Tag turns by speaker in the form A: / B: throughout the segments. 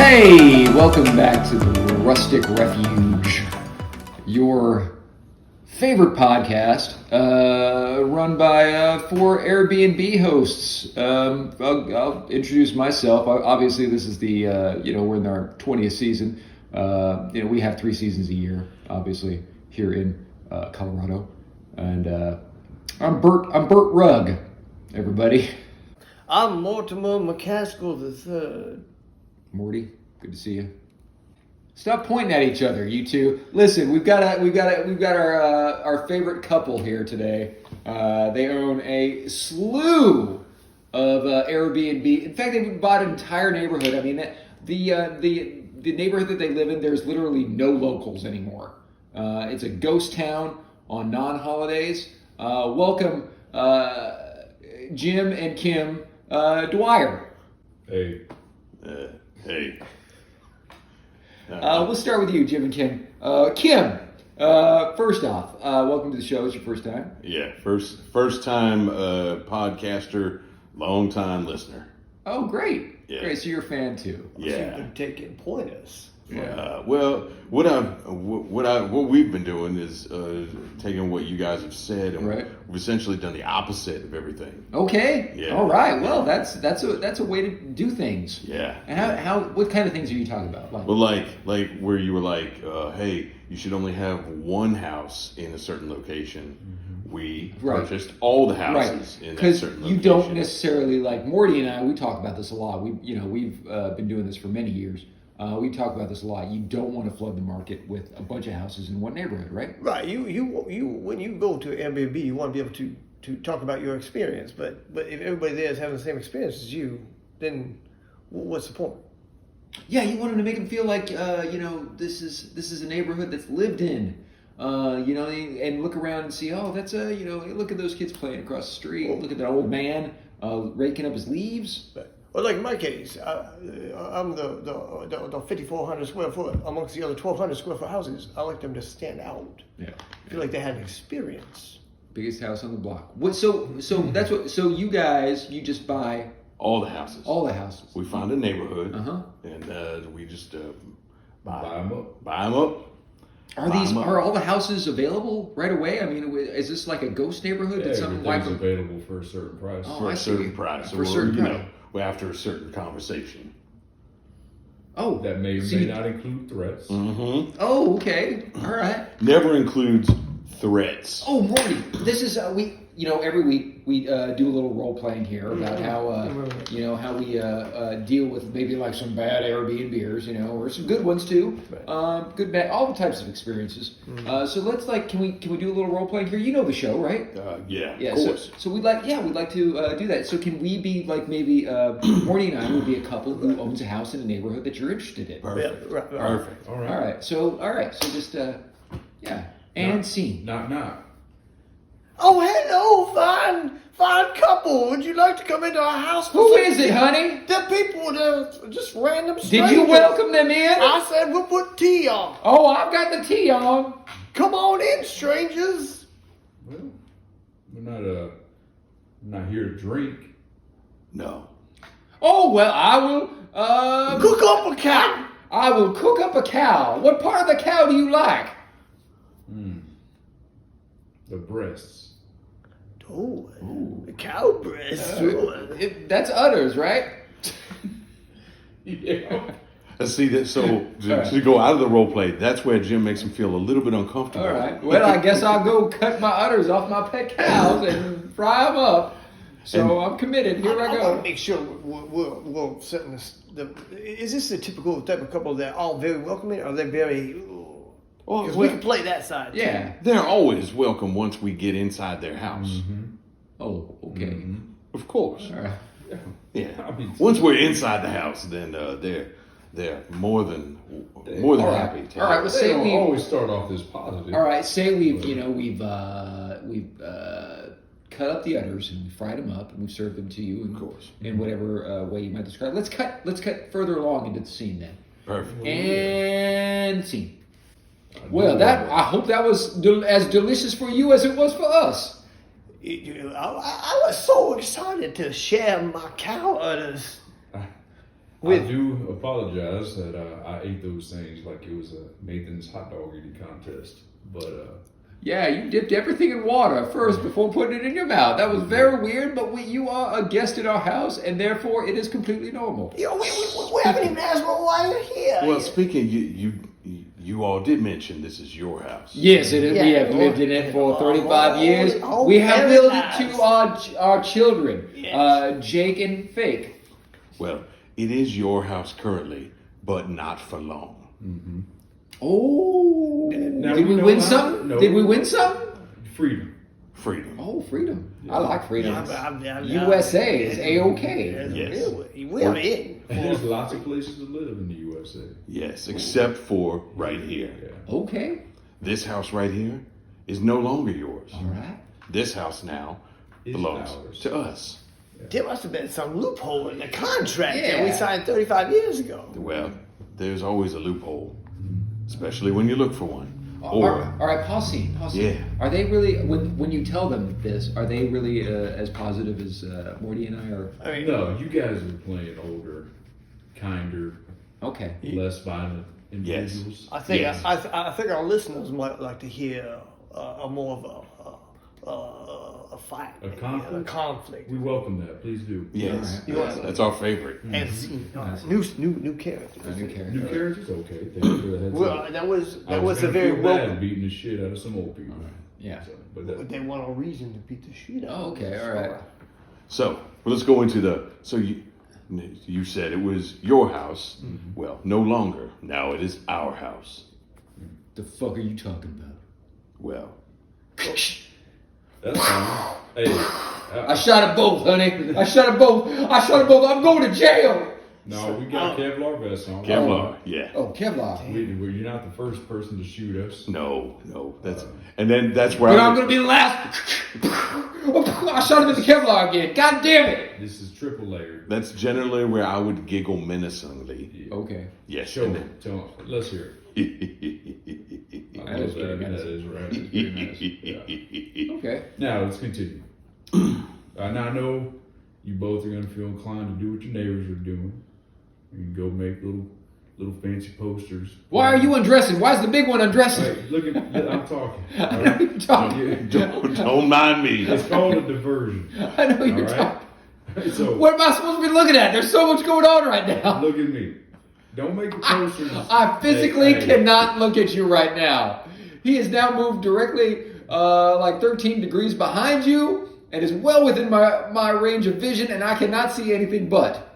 A: Hey, welcome back to the Rustic Refuge, your favorite podcast, run by four Airbnb hosts. I'll introduce myself. Obviously, this is the we're in our 20th season. We have 3 seasons a year, obviously here in Colorado, and I'm Burt Rugg, everybody.
B: I'm Mortimer McKasckle III.
A: Morty, good to see you. Stop pointing at each other, you two. Listen, we've got our favorite couple here today. They own a slew of Airbnb. In fact, they bought an entire neighborhood. I mean, the neighborhood that they live in, there's literally no locals anymore. It's a ghost town on non-holidays. Welcome, Jim and Kim Dwyer.
C: Hey.
D: Hey.
A: We'll start with you, Jim and Kim. Kim, first off, welcome to the show. It's your first time.
D: Yeah, first time podcaster, long time listener.
A: Oh, great.
D: Yeah.
A: Great, so you're a fan too.
B: So you
D: Yeah.
B: can take and point us.
D: Well, what we've been doing is taking what you guys have said, and
A: Right.
D: we've essentially done the opposite of everything.
A: Okay.
D: Yeah.
A: All right. Well, that's a way to do things.
D: Yeah.
A: And what kind of things are you talking about?
D: Well, like where you were like, hey, you should only have one house in a certain location. We
A: Right.
D: purchased all the
A: Right.
D: houses in that
A: Because
D: certain
A: you
D: location.
A: don't necessarily, like Morty and I, we talk about this a lot. We've been doing this for many years. We talk about this a lot. You don't want to flood the market with a bunch of houses in one neighborhood, right?
B: Right. You when you go to Airbnb, you want to be able to talk about your experience. But if everybody there is having the same experience as you, then what's the point?
A: Yeah, you want them to make them feel like this is a neighborhood that's lived in. And look around and see, oh, that's look at those kids playing across the street. Look at that old man raking up his leaves.
B: Well, like in my case, I'm the 5,400 square foot amongst the other 1,200 square foot houses. I like them to stand out.
A: Yeah,
B: I feel like they had an experience.
A: biggest house on the block. What? So that's what. So you guys, you just buy
D: all the houses.
A: all the houses.
D: We find a neighborhood, and we just buy them up.
A: Are all the houses available right away? I mean, is this like a ghost neighborhood?
C: Yeah,
A: Did someone
C: everything's
A: wipe them?
C: available for a certain price.
A: Oh,
D: For
A: I
D: a
A: see.
D: certain price.
A: For a certain price.
D: We're after a certain conversation.
A: Oh,
C: That may or
A: so
C: may
A: you-
C: not include threats.
D: Mm-hmm.
A: Oh, okay. All right.
D: Never includes threats.
A: Oh, Morty, this is every week we do a little role playing here about how we deal with maybe like some bad AirBnB'ers, or some good ones too. Good, bad, all the types of experiences. So let's can we do a little role playing here? You know the show, right?
D: Yeah,
A: Yeah.
D: of course.
A: So we'd like to do that. So can we be like maybe Morty and I would be a couple who owns a house in a neighborhood that you're interested in.
D: Perfect.
B: Yeah, right.
D: Perfect.
C: All right.
A: All right. So just and scene.
C: Knock, knock.
B: Oh, hello, fine couple. Would you like to come into our house?
A: Who is it, honey?
B: The people that are just random
A: Did
B: strangers.
A: you welcome them in?
B: I said we'll put tea on.
A: Oh, I've got the tea on.
B: Come on in, strangers.
C: Well, we're not here to drink.
D: No.
A: Oh, well, I will,
B: Cook up a cow.
A: I will cook up a cow. What part of the cow do you like?
C: The breasts.
B: Oh, the cow breast.
A: That's udders, right?
C: Yeah.
D: See that. So to go out of the role play, that's where Jim makes him feel a little bit uncomfortable.
A: All right. Well, I guess I'll go cut my udders off my pet cows and fry them up. So I'm committed. Here I
B: want to
A: go.
B: make sure we're setting this. Is this the typical type of couple that are all very welcoming? Or are they very? Because we can play that side. too.
A: Yeah.
D: They're always welcome once we get inside their house.
A: Oh, okay.
D: Of course.
A: All right.
D: Yeah.
C: I mean,
D: Once we're inside the house, then they're more than
A: All right.
D: happy to.
A: All right. Well,
C: they
A: say
C: don't
A: we.
C: always start off this positive.
A: All right. Say we've cut up the udders and we fried them up and we've served them to you,
D: Of course.
A: in whatever way you might describe. Let's cut further along into the scene then.
D: Perfect.
A: And scene. Well, I hope that was as delicious for you as it was for us.
B: I was so excited to share my cow udders.
C: I do apologize that I ate those things like it was a Nathan's hot dog eating contest. But
A: Yeah, you dipped everything in water first before putting it in your mouth. That was very weird, but you are a guest in our house, and therefore it is completely normal.
B: We haven't even asked why you're here.
D: Well, speaking, you all did mention this is your house.
A: Yes, it is. We
B: Yeah.
A: have lived in it for 35 years.
B: Oh,
A: We have
B: very
A: willed
B: nice.
A: it to our children,
B: Yes.
A: Jake and Fake.
D: Well, it is your house currently, but not for long.
A: Oh,
C: Now
A: did we
C: know
A: win
C: how-
A: some?
C: no.
A: Did we win some?
C: freedom.
D: Freedom.
A: Oh, freedom. I like freedom.
B: I'm-
A: USA is A-OK.
D: Yes.
B: We're in.
C: And there's lots of places to live in the USA.
D: Yes, except for right here.
C: Yeah.
A: Okay.
D: This house right here is no longer yours.
A: All right.
D: This house now
C: It's
D: belongs
C: ours.
D: to us.
B: There must have been some loophole in the contract that we
A: Yeah.
B: signed 35 years ago.
D: Well, there's always a loophole, especially when you look for one.
A: All right, pause scene.
D: Yeah.
A: Are they really, when you tell them this, are they really as positive as Morty and I are?
B: I mean,
C: No, you guys are playing older, kinder,
A: Okay.
C: less violent individuals.
B: I think
D: Yes.
B: I think our listeners might like to hear a more of a fight,
C: A conflict?
B: a conflict.
C: We welcome that. Please do.
D: Yes,
A: All right.
D: that's our favorite.
B: And new character.
A: A new character.
C: New characters? Okay. Thank you for the heads
B: Well,
C: up.
B: that was
C: I was
B: a
C: gonna
B: very
C: feel
B: welcome.
C: bad beating the shit out of some old people.
A: Yeah.
C: So, but
B: But they want a reason to beat the shit out.
A: Oh,
B: of
A: okay,
B: us.
A: all right.
D: So well, let's go into so you said it was your house. Well, no longer. Now it is our house.
A: The fuck are you talking about?
D: Well,
C: that's fine. Hey,
A: I shot at both, honey. I shot at both. I'm going to jail.
C: no, we got Kevlar vests on.
D: Kevlar. Yeah.
A: Oh, Kevlar.
C: You're not the first person to shoot us.
D: No. That's that's where
A: But
D: I
A: I'm going to be the last. I shot him in the Kevlar again. God damn it.
C: This is triple layered.
D: That's generally where I would giggle menacingly.
A: Okay.
D: Yes.
C: Show
D: and
C: me. Let's hear it. I
A: That
C: know
A: is pretty
C: that
A: menacing.
C: is right. Yeah.
A: Okay.
C: Now let's continue. Now I know you both are going to feel inclined to do what your neighbors are doing. You can go make little fancy posters.
A: Why are you undressing? Why is the big one undressing?
C: Wait, look at I'm talking.
A: I
C: all
A: know
C: right?
A: you're talking.
C: Yeah.
D: Don't mind me.
C: It's called a diversion.
A: I know you're
C: All
A: talking.
C: right. So
A: What am I supposed to be looking at? There's so much going on right now.
C: look at me. Don't make the posters.
A: I physically
C: Hey,
A: cannot look at you right now. He has now moved directly like 13 degrees behind you and is well within my range of vision, and I cannot see anything but.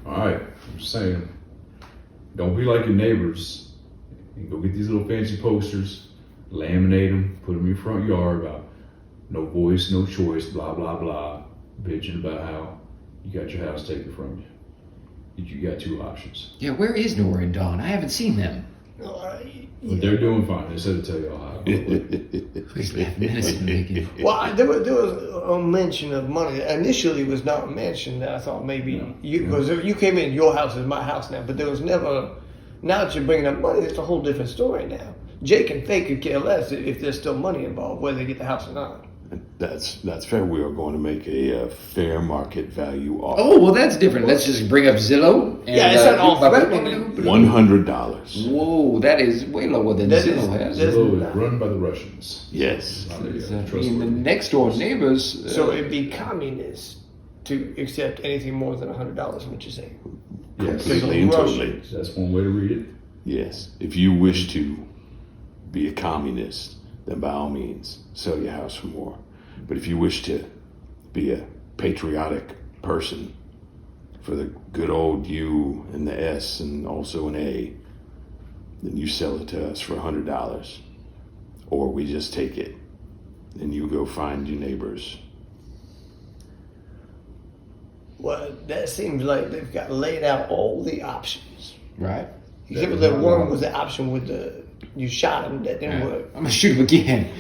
C: All right, I'm just saying, don't be like your neighbors. And go get these little fancy posters, laminate them, put them in your front yard about no voice, no choice, blah, blah, blah, bitching about how you got your house taken from you. You got two options.
A: Yeah, where is Nora and Dawn? I haven't seen them.
C: But they're doing fine. They said to tell y'all how.
A: Please laugh menacingly again.
B: Well, there was a mention of money. Initially, it was not mentioned. That I thought maybe because you came in, your house is my house now. But there was never. Now that you're bringing up money, it's a whole different story now. Jake and Fake could care less if there's still money involved, whether they get the house or not.
D: That's fair. We are going to make a fair market value offer.
A: Oh, well, that's different. Let's just bring up Zillow. And,
B: Yeah, it's not all
D: $100.
A: Whoa, that is way lower than
B: That
A: Zillow
B: is-
A: has.
C: Zillow is run by the Russians.
D: Yes.
C: Not very
A: I mean, the
C: trustworthy.
A: next door neighbors.
B: So it'd be communist to accept anything more than $100. What you're saying?
C: Yes,
D: Completely and
B: Russians.
D: totally.
C: that's one way to read it.
D: Yes. If you wish to be a communist, then by all means, sell your house for more. But if you wish to be a patriotic person for the good old U and the S and also an A, then you sell it to us for $100. Or we just take it and you go find your neighbors.
B: Well, that seems like they've got laid out all the options.
A: Right?
B: Except for the one was the option with you shot him, that didn't work.
A: I'm going to shoot him again.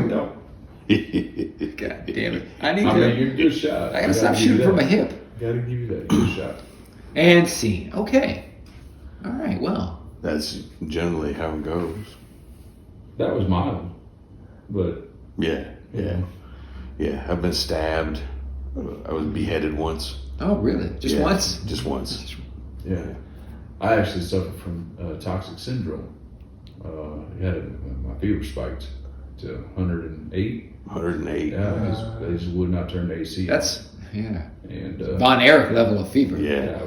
B: No.
A: God damn it. I need
C: I
A: to.
C: mean, you're a good shot.
A: I gotta stop shooting from a hip.
C: Gotta give you that. Good shot.
A: And scene. Okay. All right, well.
D: That's generally how it goes.
C: That was mild, but
D: Yeah. I've been stabbed I was beheaded once.
A: Oh, really? Just
D: Yeah,
A: once?
D: Just once.
C: Yeah, I actually suffered from toxic syndrome. My fever spiked to 108.
D: 108.
C: Yeah, they just would not turn the AC.
A: That's, yeah.
C: And
A: Von Erich level of fever.
D: Yeah.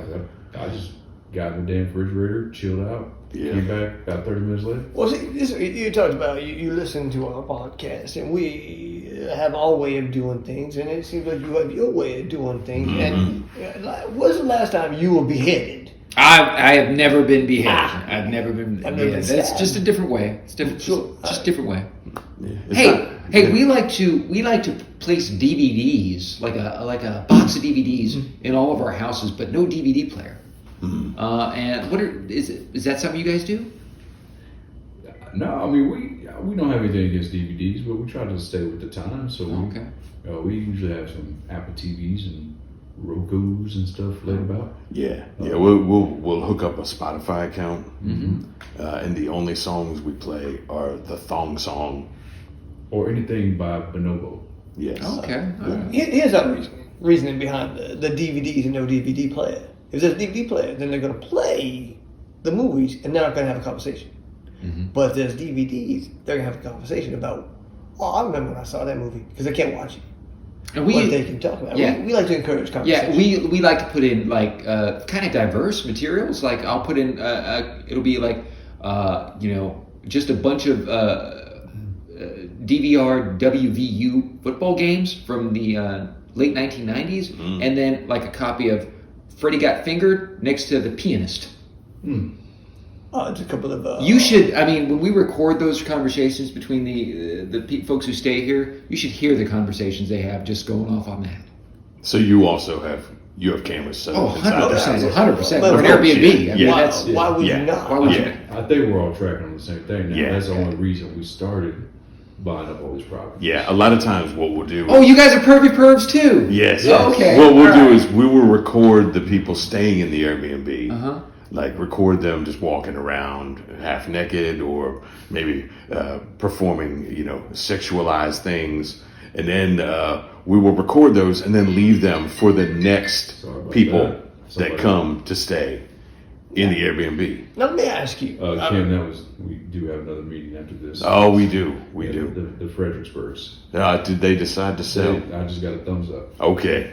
C: I just got in the damn refrigerator, chilled out, came back about 30 minutes later.
B: Well, see, you talked about you listen to our podcast, and we have our way of doing things, and it seems like you have your way of doing things. And when's the last time you were beheaded?
A: I have never been beheaded. I've never been beheaded. It's
B: sad.
A: just a different way. It's different.
B: Sure.
A: Just a different way.
D: Yeah.
A: Hey, we like to place DVDs, like a box of DVDs in all of our houses, but no DVD player. And is that something you guys do?
C: No, I mean we don't have anything against DVDs, but we try to stay with the time. So we usually have some Apple TVs and Roku's and stuff laid about.
D: Yeah. We'll hook up a Spotify account, and the only songs we play are the thong song.
C: Or anything by Bonobo.
D: Yes.
A: Okay. All right.
B: Here's our reasoning behind the DVDs and no DVD player. If there's a DVD player, then they're going to play the movies and they're not going to have a conversation. But if there's DVDs, they're going to have a conversation about, I remember when I saw that movie, because they can't watch it.
A: And
B: But they can talk about it.
A: Yeah.
B: We like to encourage conversation.
A: Yeah, we like to put in like kind of diverse materials. Like I'll put in it'll be like just a bunch of DVR WVU football games from the late 1990s, and then like a copy of Freddie Got Fingered next to The Pianist.
B: It's a couple of.
A: You should. I mean, when we record those conversations between the folks who stay here, you should hear the conversations they have just going off on that.
D: So you also have cameras set up inside the house.
A: 100%.
B: But
A: We're an
B: of
A: Airbnb.
D: course,
A: I mean,
B: why,
A: that's
B: why would you not?
A: why would you?
C: I think we're all tracking on the same thing now.
D: Yeah.
C: That's the only reason we started buying up all these properties.
D: Yeah, a lot of times what we'll do.
A: Oh, you guys are pervy pervs too.
D: Yes.
A: Oh, okay.
D: What we'll
A: All
D: do
A: right.
D: is we will record the people staying in the Airbnb.
A: Uh-huh.
D: Like record them just walking around half naked or maybe performing, sexualized things. And then we will record those and then leave them for the next
C: Sorry about
D: people
C: that.
D: that come to stay in the Airbnb.
B: Now let me ask you.
C: Kim, we do have another meeting after this.
D: Oh, we do. We
C: Yeah,
D: do.
C: The Fredericksburgs.
D: Did they decide to sell?
C: I just got a thumbs up.
D: Okay,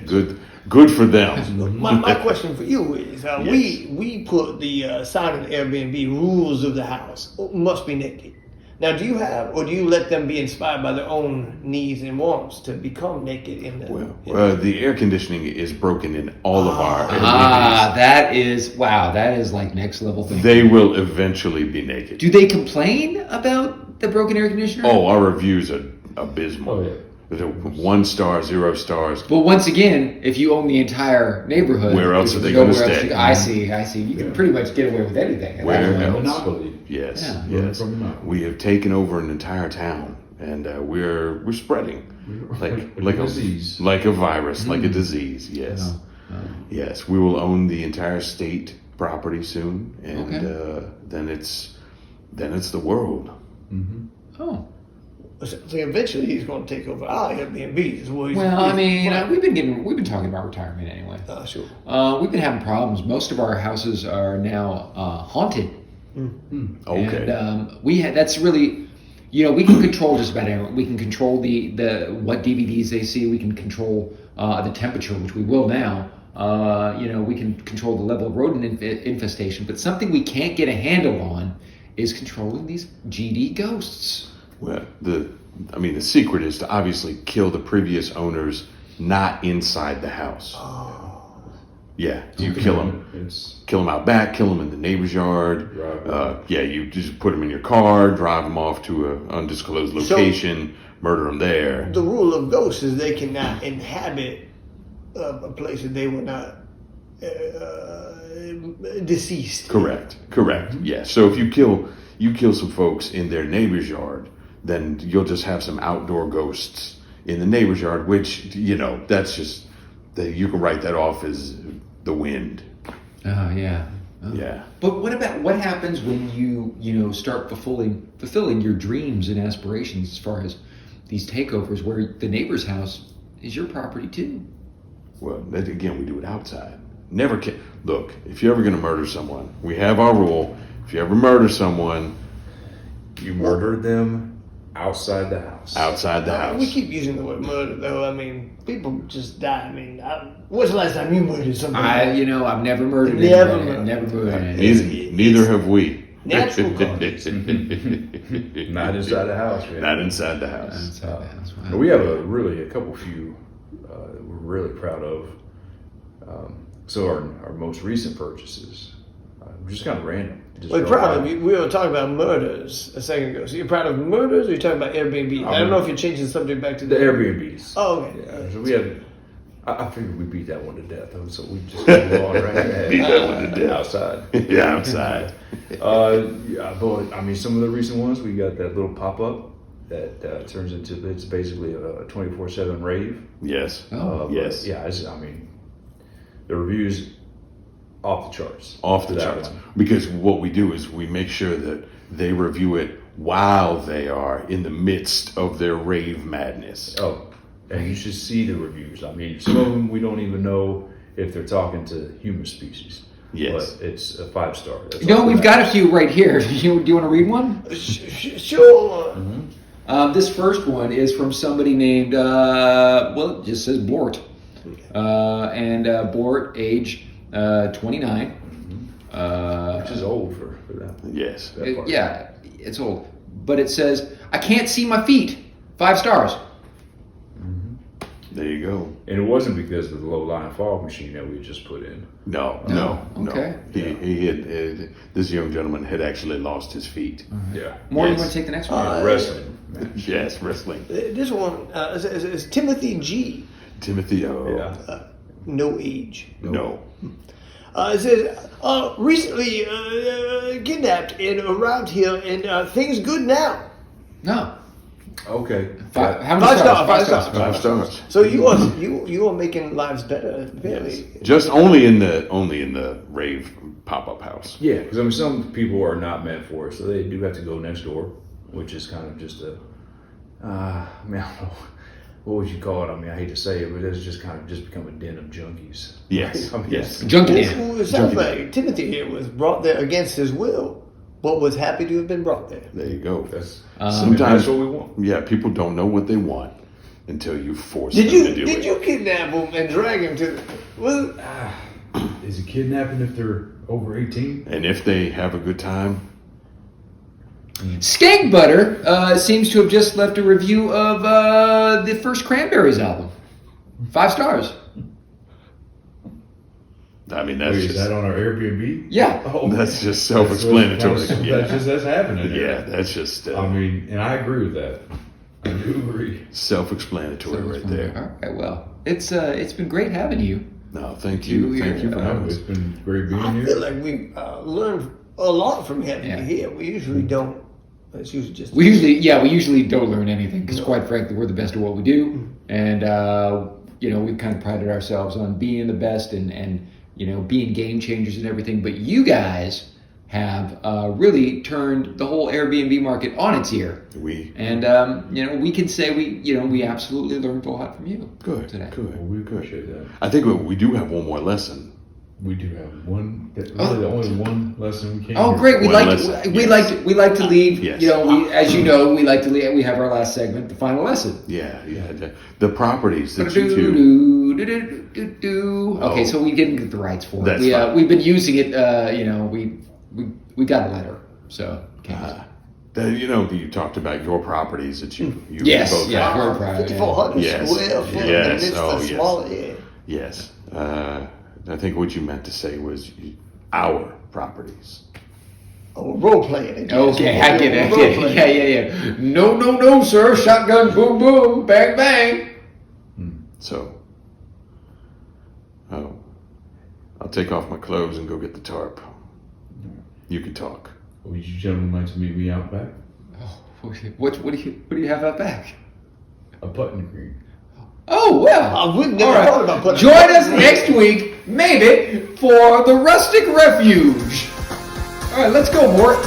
D: good for them.
B: My question for you is,
D: Yes.
B: we put the sign in the Airbnb rules of the house must be naked. Now, do you have, or do you let them be inspired by their own needs and wants to become naked in the?
D: Well, the air conditioning is broken in all of our Airbnbs.
A: That is like next level thing.
D: They will eventually be naked.
A: Do they complain about the broken air conditioner?
D: Oh, our reviews are abysmal.
C: Oh, yeah.
D: 1 star, 0 stars.
A: Well, once again, if you own the entire neighborhood,
D: Where else
A: there's
D: are they gonna
A: nowhere else
D: stay?
A: to go. I see. You can pretty much get away with anything. at
D: Where
A: that point.
D: else?
C: Monopoly.
D: Yes,
A: Yeah.
D: yes.
C: From Monopoly.
D: We have taken over an entire town, and we're spreading like a
C: disease.
D: like a virus, like a disease. Yes, yes. We will own the entire state property soon, and then it's the world.
A: Oh.
B: So eventually he's going to take over our Airbnbs.
A: Well, I mean, we've been talking about retirement anyway.
B: Sure.
A: We've been having problems. Most of our houses are now haunted.
D: Okay.
A: And that's really, we can control just about everything. We can control the what DVDs they see. We can control the temperature, which we will now. We can control the level of rodent infestation. But something we can't get a handle on is controlling these GD ghosts.
D: Well, the secret is to obviously kill the previous owners not inside the house. Yeah, you kill them out back, kill them in the neighbor's yard. You just put them in your car, drive them off to an undisclosed location, murder them there.
B: The rule of ghosts is they cannot inhabit a place that they were not deceased.
D: Correct. Yeah. So if you kill some folks in their neighbor's yard, then you'll just have some outdoor ghosts in the neighbor's yard, which that's just you can write that off as the wind.
A: Oh yeah.
D: Yeah.
A: But what happens when you start fulfilling your dreams and aspirations as far as these takeovers, where the neighbor's house is your property too?
D: Well, again, we do it outside. Never can. Look, if you're ever going to murder someone, we have our rule. If you ever murder someone,
C: You murder them outside the house.
D: outside the house.
B: We keep using the word murder, though. I mean, people just die. I mean, when's the last time you murdered somebody?
A: I've never murdered
B: Never
A: anybody.
B: murdered.
A: Never murdered anybody.
D: Neither have we.
B: Natural causes.
C: Not inside the house, man.
D: Not inside the house.
A: Inside the house. Wow.
C: We have a couple few we're really proud of. So our most recent purchases, just kind of random. Just
B: We're
C: drove
B: proud
C: by.
B: of you. We were talking about murders a second ago. So you're proud of murders, or you're talking about Airbnb? I don't know if you're changing the subject back to
C: The Airbnbs.
B: Oh, okay.
C: Yeah, so we have. I figured we beat that one to death, though, so we just move on right ahead.
D: Beat that one to death.
C: Outside.
D: Yeah, outside.
C: Yeah, but I mean, some of the recent ones, we got that little pop up that turns into, it's basically a 24/7 rave.
D: Yes.
A: Oh,
C: But
D: yes.
C: yeah, I mean, the reviews off the charts.
D: Off the
C: for that
D: charts.
C: one.
D: Because what we do is we make sure that they review it while they are in the midst of their rave madness.
C: Oh, and you should see the reviews. I mean, some of them we don't even know if they're talking to human species.
D: Yes.
C: But it's a 5-star. That's
A: No,
C: all
A: we've
C: that
A: got a few right here. Do you want to read one?
B: Sure.
A: This first one is from somebody named, it just says Bort. Bort, age 29.
C: Which is old for that.
D: Yes.
C: that part.
A: Yeah, it's old. But it says, I can't see my feet. 5 stars.
D: There you go.
C: And it wasn't because of the low-lying fog machine that we had just put in.
D: No.
A: Okay.
D: He had, this young gentleman had actually lost his feet.
C: Yeah.
A: More,
D: Yes.
A: you want to take the next one?
C: Wrestling match.
D: Yes, wrestling.
B: This one is Timothy G.
D: Timothy,
C: Yeah.
B: No age.
D: no.
B: It says, recently kidnapped and arrived here, and things good now.
A: No.
C: Okay.
A: How many
B: 5 stars.
A: stars?
B: 5 stars.
D: 5 stars.
B: So you are making lives better. Very.
D: Just only in the rave pop-up house.
C: Yeah, because I mean, some people are not meant for it, so they do have to go next door, which is kind of just I don't know, what would you call it? I mean, I hate to say it, but it's just kind of just become a den of junkies.
D: Yes.
C: I mean,
D: Yes.
A: Junkie
B: It
A: Dan.
B: sounds like Timothy here was brought there against his will, but was happy to have been brought there.
D: There you go.
C: That's
D: Sometimes
C: that's what we want.
D: Yeah, people don't know what they want until you force them to do
B: Did
D: it.
B: you kidnap him and drag him to? Was
C: Is it kidnapping if they're over 18?
D: And if they have a good time,
A: Skank Butter seems to have just left a review of the first Cranberries album. 5 stars.
D: I mean that's
C: Wait, is
D: just
C: that on our Airbnb?
A: Yeah.
C: Oh,
D: that's just self-explanatory.
C: That's happening.
D: Yeah, that's just
C: I mean, and I agree with that. I do agree.
D: self-explanatory right there.
A: All right. Well, it's been great having you.
D: No, thank you.
A: You
D: Thank you
A: here.
D: for having
C: It's
D: us.
C: been great being
B: I
C: here.
B: feel like we learned a lot from having
A: Yeah.
B: you here. We usually don't. It's usually just
A: We usually don't learn anything because, quite frankly, we're the best at what we do, and we've kind of prided ourselves on being the best and being game changers and everything. But you guys have really turned the whole Airbnb market on its ear, and we can say we absolutely learned a lot from you
D: Good.
A: today.
D: Good.
C: Well, we appreciate that.
D: I think we do have one more lesson.
C: We do have one. Really, the only one lesson we came.
A: Oh,
C: here
A: great! We
C: for.
D: One
A: like
D: lesson,
A: we
D: yes.
A: like to leave.
D: Yes.
A: As you know, we like to leave. We have our last segment, the final lesson.
D: Yeah. The proproperties that you two.
A: Okay, so we didn't get the rights for it.
D: That's fine.
A: We've been using it. We got a letter, so can't.
D: You talked about your properties that you
A: Yes,
D: both
A: yeah.
D: have.
A: Very proud, yeah.
B: 5,400
D: Yes.
B: square foot.
D: Yes.
B: And it's
D: Oh,
B: the
D: yes.
B: smaller. Yeah.
D: Yes. I think what you meant to say was our properties.
B: Oh, role playing.
A: Okay, I get it. Yeah. No, sir. Shotgun, boom, boom, bang, bang.
D: So, I'll take off my clothes and go get the tarp. You can talk.
C: Would you gentlemen like to meet me out back?
A: What do you have out back?
C: A putting green.
A: Oh well.
B: I would never
A: All right.
B: thought about putting.
A: Join us next week, maybe, for the Rustic Refuge. All right, let's go, Mort.